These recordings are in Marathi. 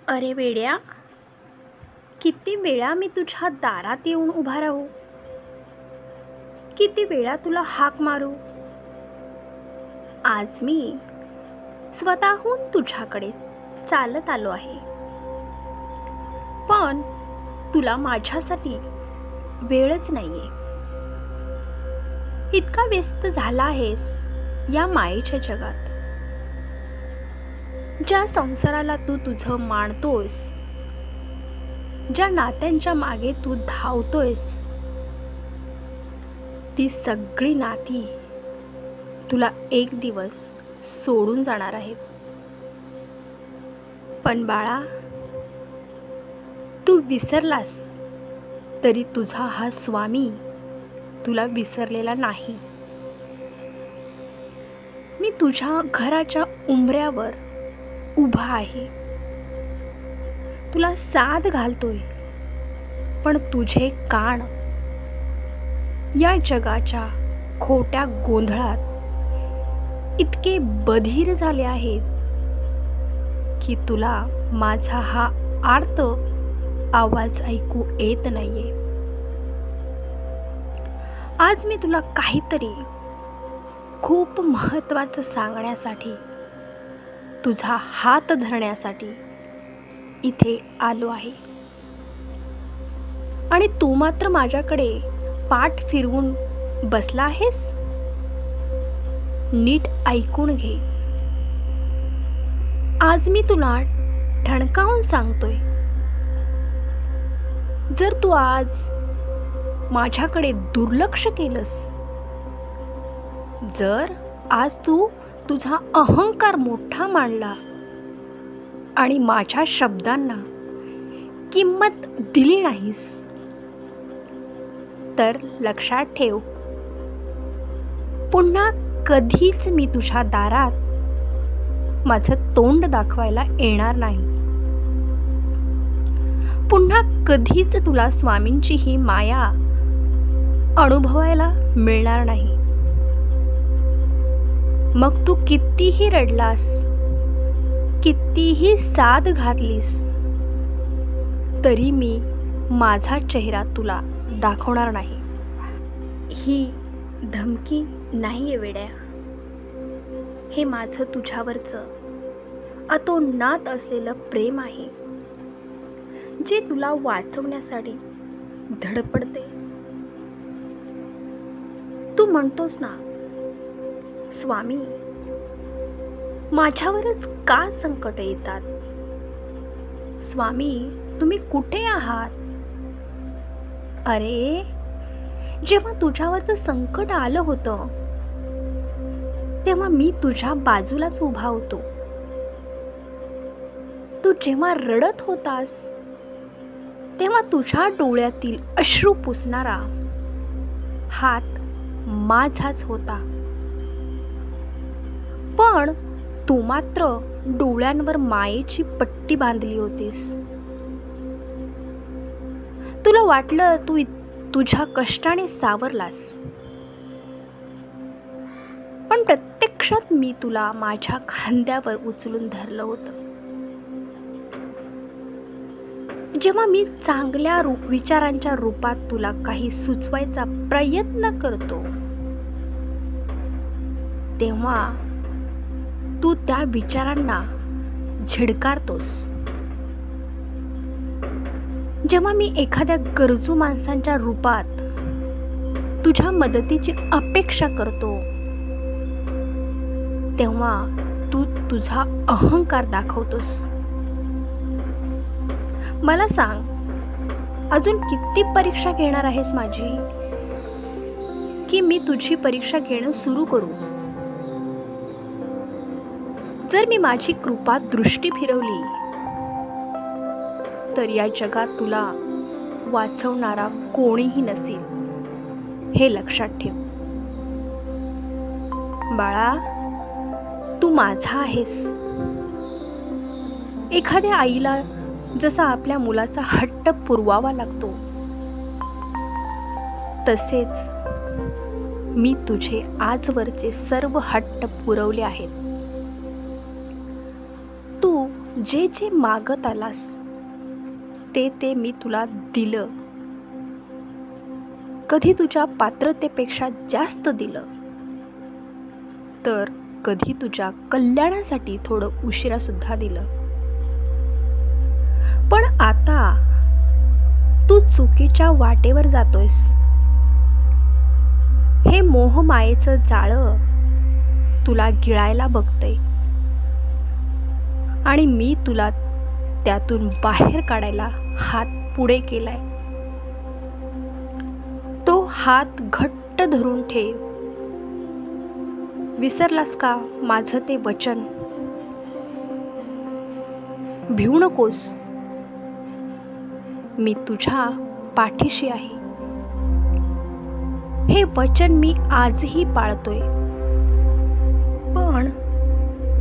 अरे वेड्या, किती वेळा मी तुझ्या दारात येऊन उभा राहू? किती वेळा तुला हाक मारू? आज मी स्वतःहून तुझ्याकडे चालत आलो आहे. पण तुला माझ्यासाठी वेळच नाहीये. इतका व्यस्त झाला आहेस या मायेच्या जगात. ज्या संसाराला तू तुझं मानतोस, ज्या नात्यांच्या मागे तू धावतोयस, ती सगळी नाती तुला एक दिवस सोडून जाणार आहेत. पण बाळा, तू विसरलास तरी तुझा हा स्वामी तुला विसरलेला नाही. मी तुझ्या घराच्या उंबऱ्यावर उभा आहे, तुला साद घालतोय. पण तुझे कान या जगाच्या खोट्या गोंधळात इतके बधीर झाले आहेत की तुला माझा हा आर्त आवाज ऐकू येत नाहीये. आज मी तुला काहीतरी खूप महत्त्वाचं सांगण्यासाठी, तुझा हात धरण्यासाठी इथे आलो आहे. आणि तू मात्र माझ्याकडे पाठ फिरवून बसला आहेस. नीट ऐकून घे. आज मी तुला ठणकावून सांगतोय, जर तू आज माझ्याकडे दुर्लक्ष केलंस, जर आज तू तुझा अहंकार मोठा मानला आणि माझ्या शब्दांना किंमत दिली नाहीस, तर लक्षात ठेव, पुन्हा कधीच मी तुझ्या दारात माझं तोंड दाखवायला येणार नाही. पुन्हा कधीच तुला स्वामींची ही माया अनुभवायला मिळणार नाही. मग तू कितीही रडलास, कितीही साद घातलीस, तरी मी माझा चेहरा तुला दाखवणार नाही. ही धमकी नाहीये वेड्या, हे माझं तुझ्यावरचं अतोनात असलेलं प्रेम आहे, जे तुला वाचवण्यासाठी धडपडते. तू म्हणतोस ना, स्वामी माझ्यावरच का संकट येतात? स्वामी तुम्ही कुठे आहात? अरे, जेव्हा तुझ्यावरचं संकट आलं होतं, तेव्हा मी तुझ्या बाजूलाच उभा होतो. तू जेव्हा रडत होतास, तेव्हा तुझ्या डोळ्यातील अश्रू पुसणारा हात माझाच होता. पण तू मात्र डोळ्यांवर मायेची पट्टी बांधली होतीस. तुला वाटलं तू तुझ्या कष्टाने सावरलास, पण प्रत्यक्षात मी तुला माझ्या खांद्यावर उचलून धरलं होतं. जेव्हा मी चांगल्या विचारांच्या रूपात तुला काही सुचवायचा प्रयत्न करतो, तेव्हा तू त्या विचारांना झिडकारतोस. जेव्हा मी एखाद्या गरजू माणसांच्या रूपात तुझ्या मदतीची अपेक्षा करतो, तेव्हा तू तुझा अहंकार दाखवतोस. मला सांग, अजून किती परीक्षा घेणार आहेस माझी, की मी तुझी परीक्षा घेणं सुरू करू? जर मी माझी कृपा दृष्टी फिरवली, तर या जगात तुला वाचवणारा कोणीही नसेल, हे लक्षात ठेव. बाळा, तू माझा आहेस. एखाद्या आईला जसा आपल्या मुलाचा हट्ट पुरवावा लागतो, तसेच मी तुझे आजवरचे सर्व हट्ट पुरवले आहेत. तू जे जे मागत आलास ते मी तुला दिलं. कधी तुझ्या पात्रतेपेक्षा जास्त दिलं, तर कधी तुझ्या कल्याणासाठी थोडं उशिरा सुद्धा दिलं. पण आता तू चुकीच्या वाटेवर जातोयस. हे मोहमायेचं जाळं तुला गिळायला बघतंय आणि मी तुला त्यातून बाहेर काढायला हात पुढे केलाय. तो हात घट्ट धरून ठेव. विसरलास का माझं ते वचन? भिवू नकोस, मी तुझ्या पाठीशी आहे. हे वचन मी आजही पाळतोय. पण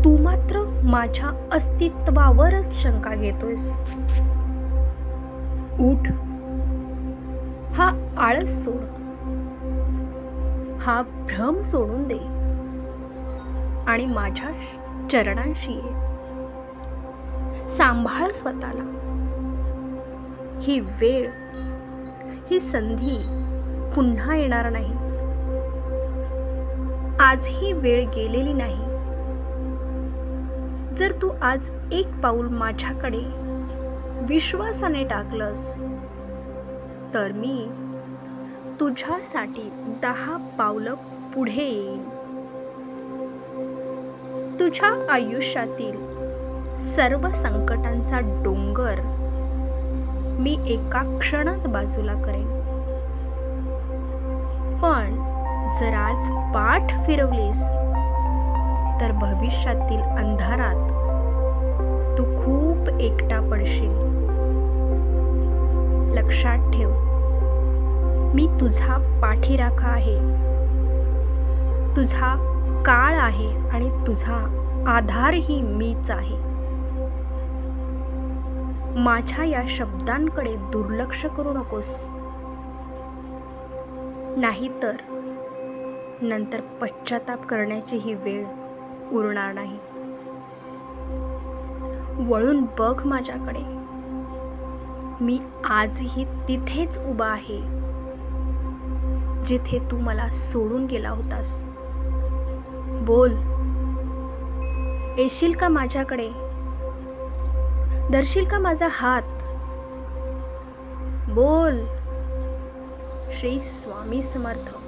तू मात्र माझ्या अस्तित्वावरच शंका घेतोयस. उठ, हा आळस सोड, हा भ्रम सोडून दे आणि माझ्या चरणांशी ये. सांभाळ स्वतःला. ही वेळ, ही संधी पुन्हा येणार नाही. आज ही वेळ गेलेली नाही. जर तू आज एक पाऊल माझ्याकडे विश्वासाने टाकलंस, तर मी तुझ्यासाठी 10 पावलं पुढे येईन. तुझ्या आयुष्यातील सर्व संकटांचा डोंगर मी एका क्षणात बाजूला करेन. पण जर आज पाठ फिरवलीस, तर भविष्यातील अंधारात तू खूप एकटा पडशील. लक्षात ठेव, मी तुझा पाठीराखा आहे, तुझा काळ आहे आणि तुझा आधारही मीच आहे. माझ्या या शब्दांकडे दुर्लक्ष करू नकोस, नाहीतर नंतर पश्चाताप करण्याची ही वेळ उरणार नाही. वळून बघ माझ्याकडे. मी आजही तिथेच उभा आहे, जिथे तू मला सोडून गेला होतास. बोल, येशील का माझ्याकडे? धरशील का माझा हात? बोल. श्री स्वामी समर्थ.